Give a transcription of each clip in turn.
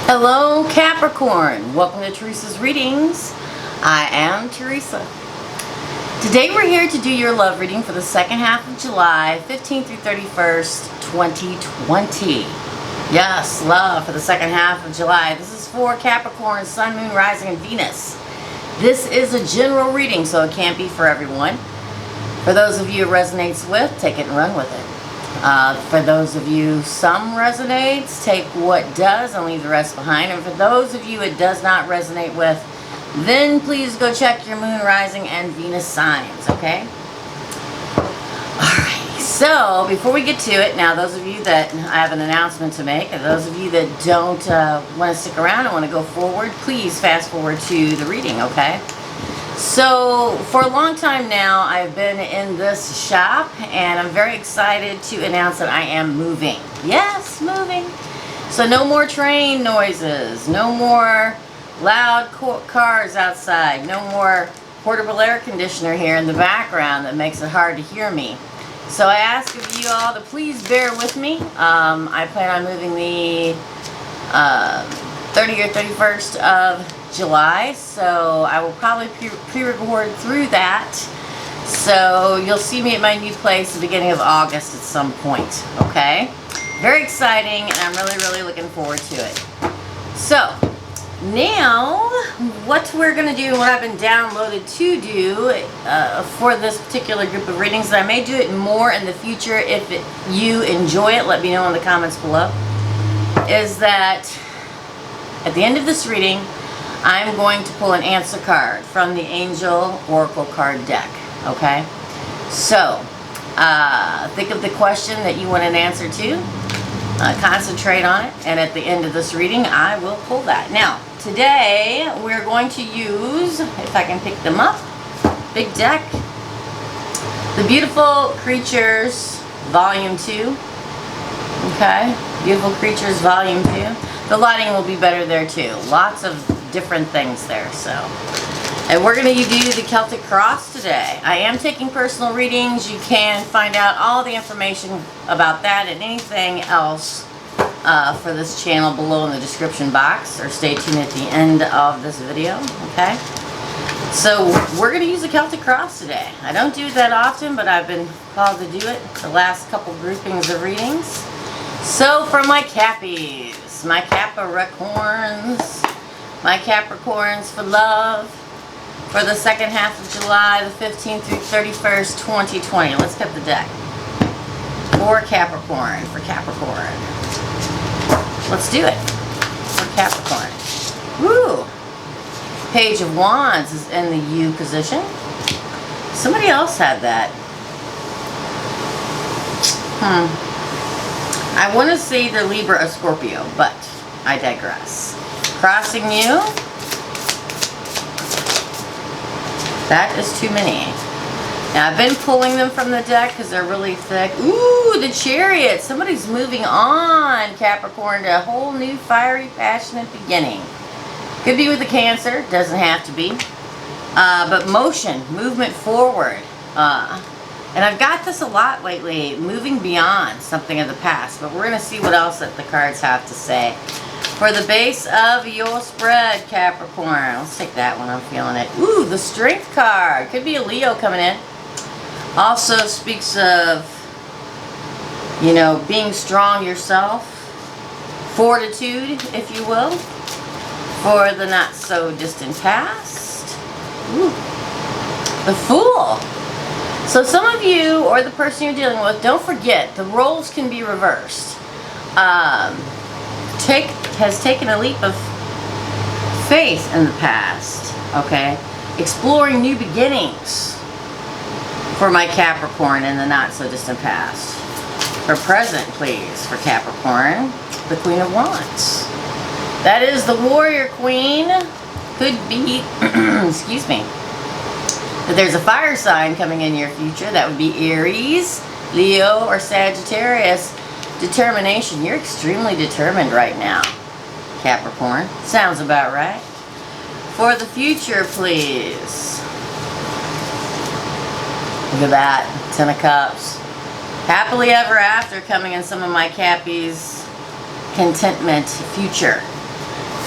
Hello Capricorn, welcome to Teresa's Readings. I am Teresa. Today we're here to do your love reading for the second half of July, 15th through 31st, 2020. Yes, love for the second half of July. This is for Capricorn, Sun, Moon, Rising, and Venus. This is a general reading, so it can't be for everyone. For those of you it resonates with, take it and run with it. For those of you some resonates, take what does and leave the rest behind. And for those of you it does not resonate with, then please go check your Moon, Rising, and Venus signs, okay? Alright, so before we get to it, now those of you that I have an announcement to make, and those of you that don't want to stick around and want to go forward, please fast forward to the reading, okay? So, for a long time now, I've been in this shop, and I'm very excited to announce that I am moving. Yes, moving. So, no more train noises, no more loud cars outside, no more portable air conditioner here in the background that makes it hard to hear me. So, I ask of you all to please bear with me. I plan on moving the 30th or 31st of July, so I will probably pre-record through that. So you'll see me at my new place at the beginning of August at some point, okay? Very exciting, and I'm really looking forward to it. So now what we're going to do, and what I've been downloaded to do for this particular group of readings, and I may do it more in the future if you enjoy it, let me know in the comments below, is that at the end of this reading I'm going to pull an answer card from the Angel Oracle card deck, okay? So, think of the question that you want an answer to, concentrate on it, and at the end of this reading, I will pull that. Now, today, we're going to use, if I can pick them up, big deck, the Beautiful Creatures, Volume 2, okay? Beautiful Creatures, Volume 2. The lighting will be better there, too. Lots of different things there. So, and we're going to do the Celtic Cross today. I am taking personal readings. You can find out all the information about that and anything else for this channel below in the description box, or stay tuned at the end of this video, okay? So we're going to use the Celtic Cross today. I don't do that often, but I've been called to do it the last couple groupings of readings. So for my Cappies, my Capricorns, my Capricorns for love for the second half of July, the 15th through 31st, 2020. Let's get the deck. For Capricorn. Let's do it. For Capricorn. Woo! Page of Wands is in the U position. Somebody else had that. I want to say either Libra or Scorpio, but I digress. Crossing you. That is too many. Now, I've been pulling them from the deck because they're really thick. Ooh, the Chariot. Somebody's moving on, Capricorn, to a whole new fiery, passionate beginning. Could be with a Cancer. Doesn't have to be. But motion, movement forward. And I've got this a lot lately, moving beyond something of the past. But we're going to see what else that the cards have to say. For the base of your spread, Capricorn. Let's take that one. I'm feeling it. Ooh, the Strength card. Could be a Leo coming in. Also speaks of, you know, being strong yourself. Fortitude, if you will. For the not so distant past. Ooh. The Fool. So some of you, or the person you're dealing with, don't forget, the roles can be reversed. Has taken a leap of faith in the past, okay? Exploring new beginnings for my Capricorn in the not so distant past. For present, please, for Capricorn, the Queen of Wands. That is the Warrior Queen. Could be, excuse me, that there's a fire sign coming in your future. That would be Aries, Leo, or Sagittarius. Determination. You're extremely determined right now, Capricorn. Sounds about right. For the future, please. Look at that. 10 of Cups. Happily ever after coming in some of my Cappies. Contentment future.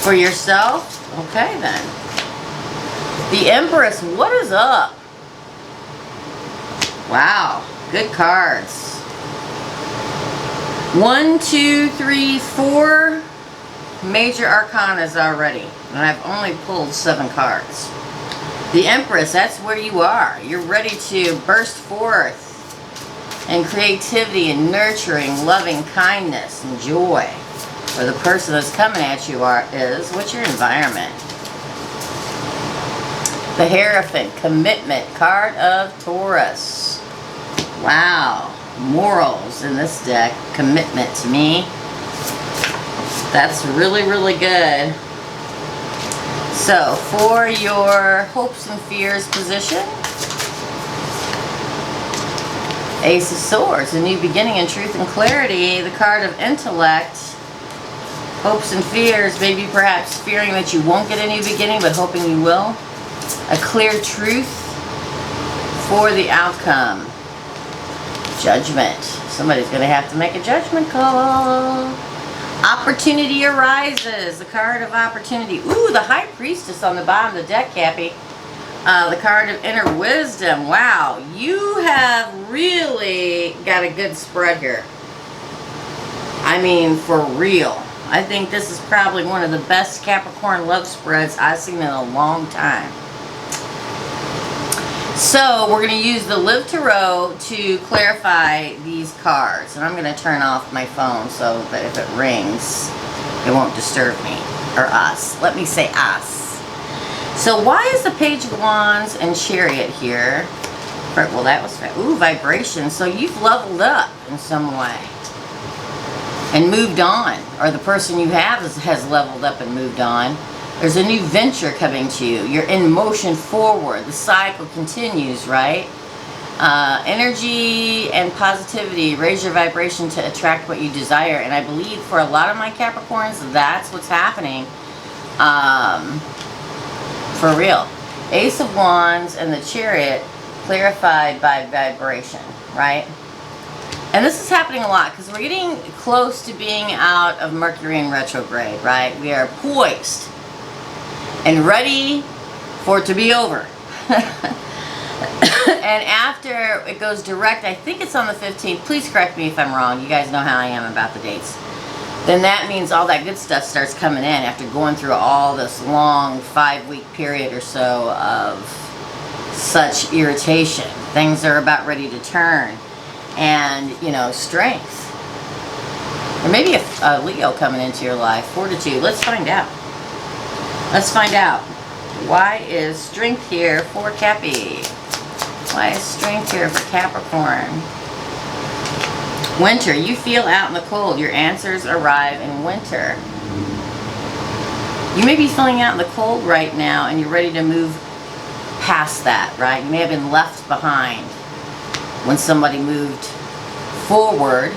For yourself? Okay then. The Empress, what is up? Wow, good cards. 1, 2, 3, 4 major arcanas already. And I've only pulled 7 cards. The Empress, that's where you are. You're ready to burst forth in creativity and nurturing, loving kindness and joy. Or the person that's coming at you what's your environment? The Hierophant, commitment, card of Taurus. Wow, morals in this deck, commitment to me. That's really, really good. So, for your hopes and fears position, Ace of Swords, a new beginning in truth and clarity. The card of intellect, hopes and fears, maybe perhaps fearing that you won't get a new beginning, but hoping you will. A clear truth for the outcome. Judgment. Somebody's going to have to make a judgment call. Opportunity arises. The card of opportunity. Ooh, the High Priestess on the bottom of the deck, Cappy. The card of inner wisdom. Wow, you have really got a good spread here. I mean, for real. I think this is probably one of the best Capricorn love spreads I've seen in a long time. So, we're going to use the Live Tarot to clarify these cards. And I'm going to turn off my phone so that if it rings, it won't disturb me. Or us. Let me say us. So, why is the Page of Wands and Chariot here? Well, that was... Ooh, vibration. So, you've leveled up in some way. And moved on. Or the person you have has leveled up and moved on. There's a new venture coming to you. You're in motion forward. The cycle continues, right? Energy and positivity. Raise your vibration to attract what you desire. And I believe for a lot of my Capricorns, that's what's happening. For real. Ace of Wands and the Chariot clarified by vibration, right? And this is happening a lot because we're getting close to being out of Mercury in retrograde, right? We are poised and ready for it to be over. And after it goes direct, I think it's on the 15th. Please correct me if I'm wrong. You guys know how I am about the dates. Then that means all that good stuff starts coming in after going through all this long 5-week period or so of such irritation. Things are about ready to turn. And, you know, strength. Or maybe a Leo coming into your life. Fortitude. Let's find out. Let's find out. Why is strength here for Cappy? Why is strength here for Capricorn? Winter. You feel out in the cold. Your answers arrive in winter. You may be feeling out in the cold right now and you're ready to move past that, right? You may have been left behind when somebody moved forward.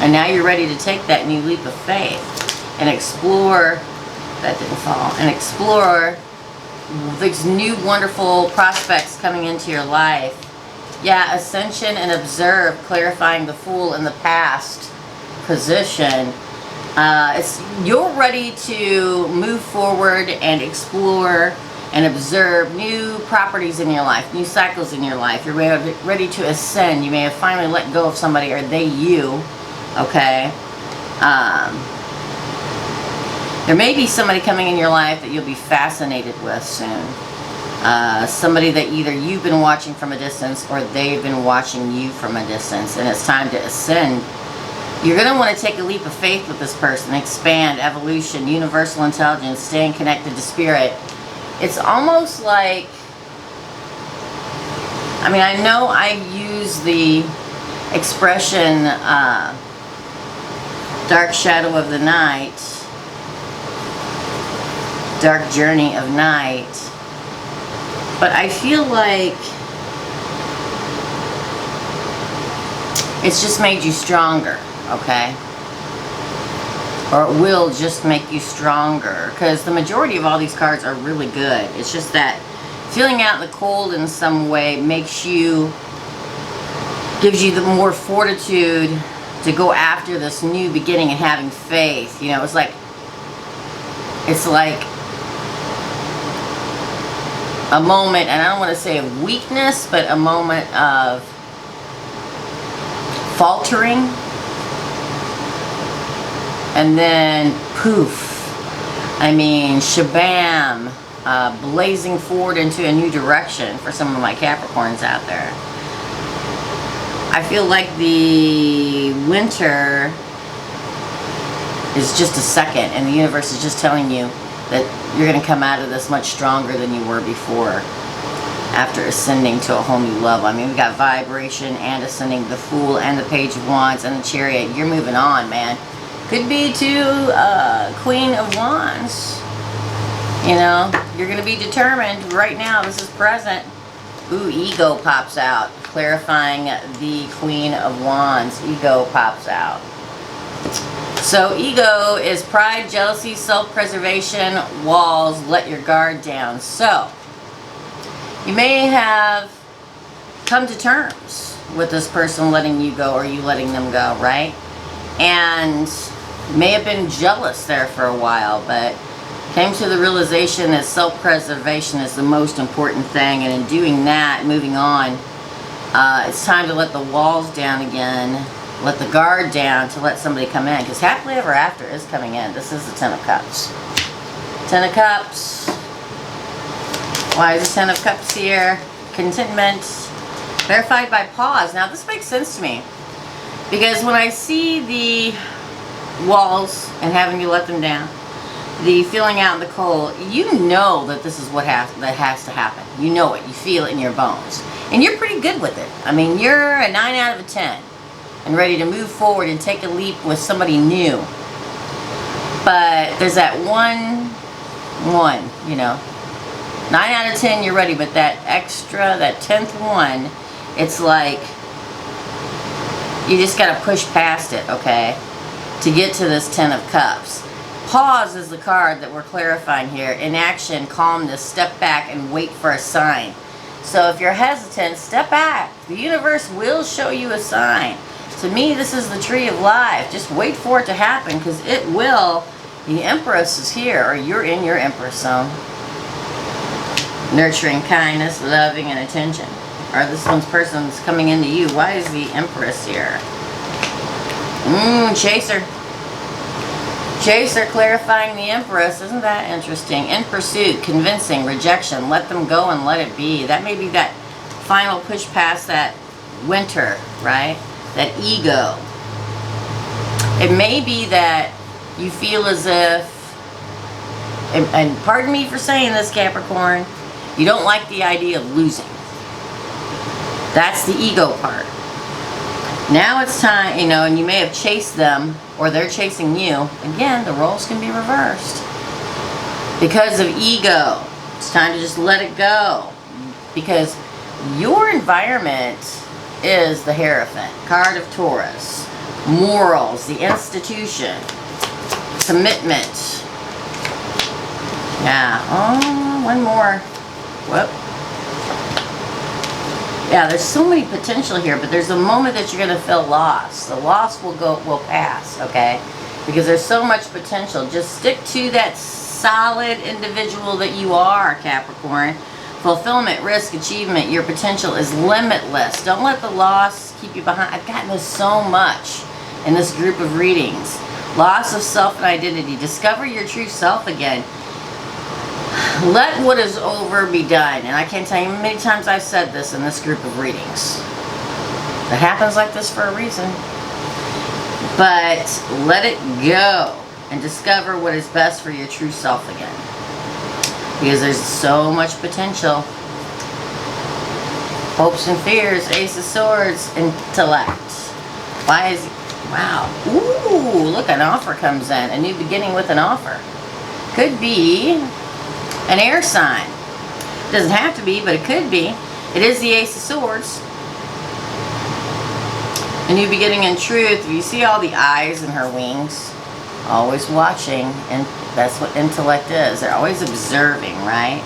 And now you're ready to take that new leap of faith and explore, that didn't fall, and explore these new wonderful prospects coming into your life. Yeah, ascension and observe, clarifying the Fool in the past position. You're ready to move forward and explore and observe new properties in your life, new cycles in your life. You're ready to ascend. You may have finally let go of somebody, or they you, okay? There may be somebody coming in your life that you'll be fascinated with soon. Somebody that either you've been watching from a distance or they've been watching you from a distance, and it's time to ascend. You're going to want to take a leap of faith with this person, expand, evolution, universal intelligence, staying connected to spirit. It's almost like, I mean, I know I use the expression dark shadow of the night, dark journey of night, but I feel like it's just made you stronger, okay? Or it will just make you stronger, because the majority of all these cards are really good. It's just that feeling out in the cold in some way gives you the more fortitude to go after this new beginning and having faith. You know, it's like it's like a moment, and I don't want to say of weakness, but a moment of faltering, and then poof, I mean shabam, blazing forward into a new direction for some of my Capricorns out there. I feel like the winter is just a second, and the universe is just telling you that you're going to come out of this much stronger than you were before, after ascending to a whole new level. I mean, we got vibration and ascending, the Fool and the Page of Wands and the Chariot. You're moving on, man. Could be to Queen of Wands. You know, you're going to be determined right now. This is present. Ooh, Ego pops out, clarifying the Queen of Wands. Ego pops out. So ego is pride, jealousy, self-preservation, walls, let your guard down. So you may have come to terms with this person letting you go, or you letting them go, right? And may have been jealous there for a while, but came to the realization that self-preservation is the most important thing. And in doing that, moving on, it's time to let the walls down again, let the guard down, to let somebody come in, because happily ever after is coming in. This is the Ten of Cups. Ten of Cups. Why is the Ten of Cups here? Contentment. Verified by pause. Now this makes sense to me, because when I see the walls and having you let them down, the feeling out in the cold, you know that this is what has to happen. You know it. You feel it in your bones. And you're pretty good with it. I mean, you're a 9 out of a 10. And ready to move forward and take a leap with somebody new. But there's that one, you know. 9 out of 10, you're ready. But that extra, that 10th one, it's like you just got to push past it, okay, to get to this Ten of Cups. Pause is the card that we're clarifying here. Inaction, calmness, step back and wait for a sign. So if you're hesitant, step back. The universe will show you a sign. To me, this is the tree of life. Just wait for it to happen, because it will. The Empress is here, or you're in your Empress zone. Nurturing, kindness, loving, and attention. Or this one's person's coming into you. Why is the Empress here? Chaser. Chaser clarifying the Empress. Isn't that interesting? In pursuit, convincing, rejection. Let them go and let it be. That may be that final push past that winter, right? That ego. It may be that you feel as if, and pardon me for saying this, Capricorn, you don't like the idea of losing. That's the ego part. Now it's time, you know, and you may have chased them, or they're chasing you. Again, the roles can be reversed. Because of ego, it's time to just let it go. Because your environment is the Hierophant, card of Taurus, morals, the institution, commitment. Yeah, oh, one more. Whoop. Yeah, there's so many potential here, but there's a moment that you're going to feel lost. The loss will pass, okay? Because there's so much potential. Just stick to that solid individual that you are, Capricorn. Fulfillment, risk, achievement, your potential is limitless. Don't let the loss keep you behind. I've gotten this so much in this group of readings. Loss of self and identity. Discover your true self again. Let what is over be done. And I can't tell you how many times I've said this in this group of readings. It happens like this for a reason. But let it go and discover what is best for your true self again. Because there's so much potential. Hopes and fears, Ace of Swords, intellect. Why is, wow. Ooh, look, an offer comes in. A new beginning with an offer. Could be an air sign. It doesn't have to be, but it could be. It is the Ace of Swords. A new beginning in truth. You see all the eyes in her wings? Always watching, and that's what intellect is. They're always observing, right?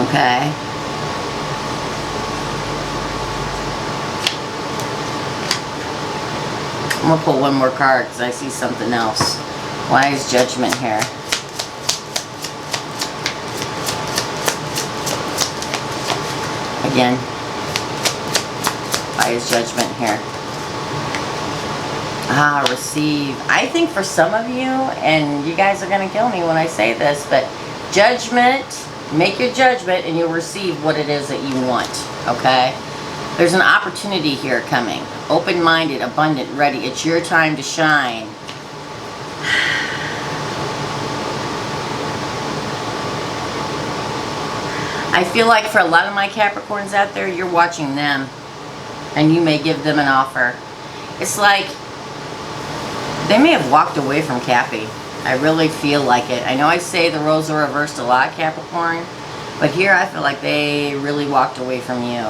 Okay. I'm going to pull one more card because I see something else. Wise judgment here. Again, wise judgment here. Receive. I think for some of you, and you guys are going to kill me when I say this, but judgment, make your judgment and you'll receive what it is that you want, okay? There's an opportunity here coming. Open-minded, abundant, ready. It's your time to shine. I feel like for a lot of my Capricorns out there, you're watching them and you may give them an offer. It's like they may have walked away from Cappy. I really feel like it. I know I say the roles are reversed a lot, Capricorn, but here I feel like they really walked away from you.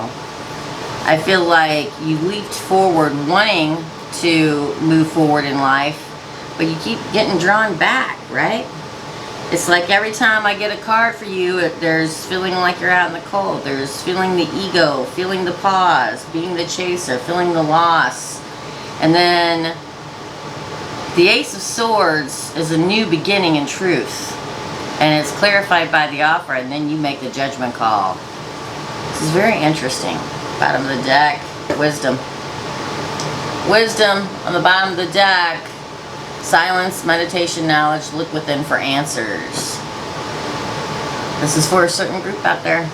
I feel like you leaped forward wanting to move forward in life, but you keep getting drawn back, right? It's like every time I get a card for you, there's feeling like you're out in the cold. There's feeling the ego, feeling the pause, being the chaser, feeling the loss. And then the Ace of Swords is a new beginning in truth. And it's clarified by the offer, and then you make the judgment call. This is very interesting. Bottom of the deck, wisdom. Wisdom on the bottom of the deck. Silence, meditation, knowledge, look within for answers. This is for a certain group out there.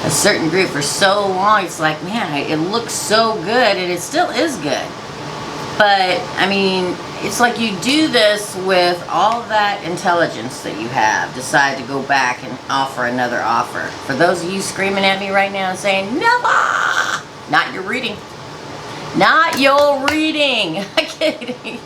A certain group for so long, it's like, man, it looks so good, and it still is good. But, I mean, it's like you do this with all that intelligence that you have. Decide to go back and offer another offer. For those of you screaming at me right now and saying, never! Not your reading. Not your reading. I'm kidding.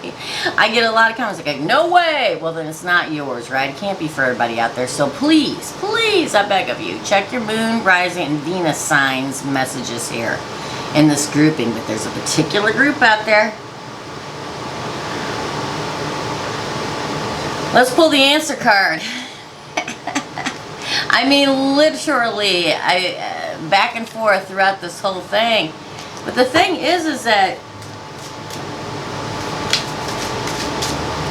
I get a lot of comments like, no way. Well, then it's not yours, right? It can't be for everybody out there. So please, please, I beg of you, check your moon, rising, and Venus signs messages here in this grouping. But there's a particular group out there. Let's pull the answer card. I mean, literally, back and forth throughout this whole thing. But the thing is that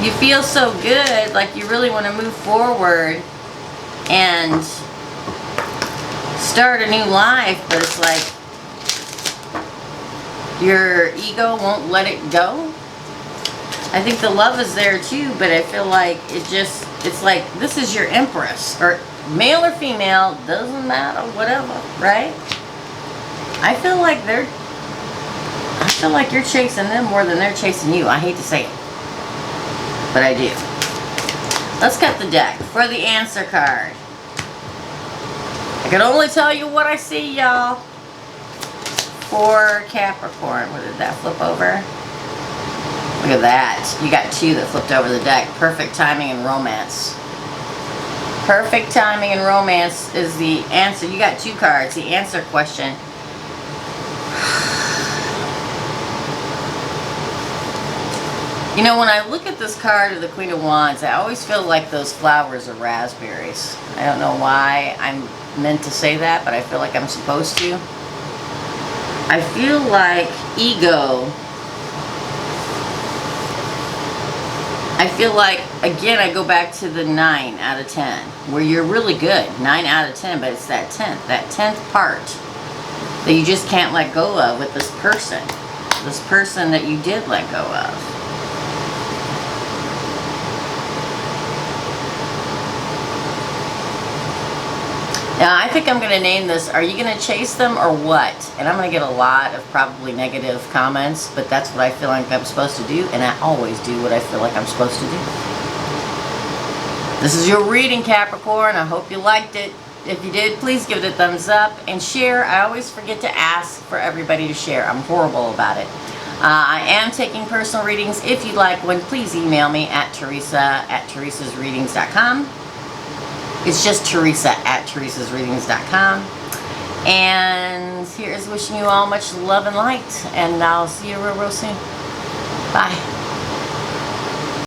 you feel so good, like you really want to move forward and start a new life, but it's like your ego won't let it go. I think the love is there too, but I feel like it's like this is your empress, or male or female, doesn't matter, whatever, right? I feel like you're chasing them more than they're chasing you. I hate to say it, but I do. Let's cut the deck for the answer card. I can only tell you what I see, y'all. For Capricorn, what did that flip over? Look at that. You got two that flipped over the deck. Perfect timing and romance. Perfect timing and romance is the answer. You got two cards. The answer question. You know, when I look at this card of the Queen of Wands, I always feel like those flowers are raspberries. I don't know why I'm meant to say that, but I feel like I'm supposed to. I feel like ego. I feel like, again, I go back to the 9 out of 10, where you're really good. 9 out of 10, but it's that 10th part that you just can't let go of with this person. This person that you did let go of. Now, I think I'm going to name this, Are You Going to Chase Them or What? And I'm going to get a lot of probably negative comments, but that's what I feel like I'm supposed to do, and I always do what I feel like I'm supposed to do. This is your reading, Capricorn. I hope you liked it. If you did, please give it a thumbs up and share. I always forget to ask for everybody to share. I'm horrible about it. I am taking personal readings. If you'd like one, please email me at Teresa@teresasreadings.com. It's just Teresa@teresasreadings.com. And here's wishing you all much love and light. And I'll see you real soon. Bye.